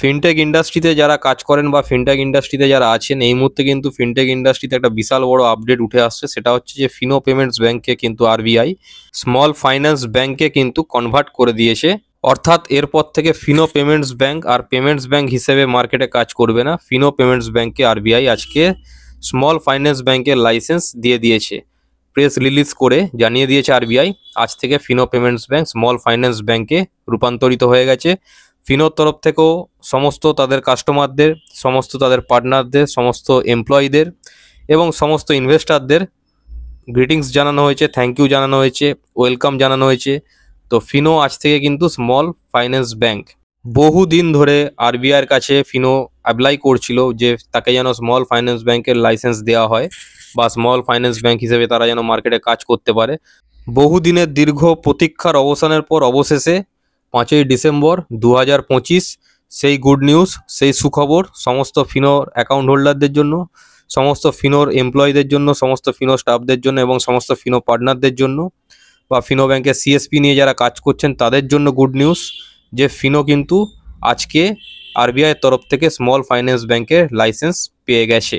Fintech ইন্ডাস্ট্রিতে যারা কাজ করেন বা ফিনটেক ইন্ডাস্ট্রিতে যারা আছেন, এই মুহূর্তে কিন্তু ফিনটেক ইন্ডাস্ট্রিতে একটা বিশাল বড় আপডেট উঠে আসছে। সেটা হচ্ছে যে ফিনো পেমেন্টস ব্যাংককে কিন্তু আরবিআই স্মল ফাইন্যান্স ব্যাংকে কিন্তু কনভার্ট করে দিয়েছে। অর্থাৎ এরপর থেকে ফিনো পেমেন্টস ব্যাংক আর পেমেন্টস ব্যাংক হিসেবে মার্কেটে কাজ করবে না। ফিনো পেমেন্টস ব্যাংককে আরবিআই আজকে স্মল ফাইন্যান্স ব্যাংকের লাইসেন্স দিয়ে দিয়েছে। প্রেস রিলিজ করে জানিয়ে দিয়েছে আরবিআই, আজ থেকে Fino payments bank small finance ব্যাংকে রূপান্তরিত হয়ে গেছে। ফিনোর তরফ থেকেও সমস্ত তাদের কাস্টমারদের, সমস্ত তাদের পার্টনারদের, সমস্ত এমপ্লয়ীদের এবং সমস্ত ইনভেস্টারদের গ্রিটিংস জানানো হয়েছে, থ্যাংক ইউ জানানো হয়েছে, ওয়েলকাম জানানো হয়েছে। তো ফিনো আজ থেকে কিন্তু স্মল ফাইন্যান্স ব্যাংক। বহুদিন ধরে আরবিআইয়ের কাছে ফিনো অ্যাপ্লাই করছিল যে তাকে যেন স্মল ফাইন্যান্স ব্যাংকের লাইসেন্স দেওয়া হয় বা স্মল ফাইন্যান্স ব্যাংক হিসেবে তারা যেন মার্কেটে কাজ করতে পারে। বহুদিনের দীর্ঘ প্রতীক্ষার অবসানের পর অবশেষে 5ই ডিসেম্বর 2025 সেই গুড নিউজ, সেই সুখবর সমস্ত ফিনোর অ্যাকাউন্ট হোল্ডারদের জন্য, সমস্ত ফিনোর এমপ্লয়ীদের জন্য, সমস্ত ফিনো স্টাফদের জন্য এবং সমস্ত ফিনো পার্টনারদের জন্য বা ফিনো ব্যাংকের সিএসপি নিয়ে যারা কাজ করছেন তাদের জন্য গুড নিউজ যে ফিনো কিন্তু আজকে আরবিআইয়ের তরফ থেকে স্মল ফাইন্যান্স ব্যাংকের লাইসেন্স পেয়ে গেছে।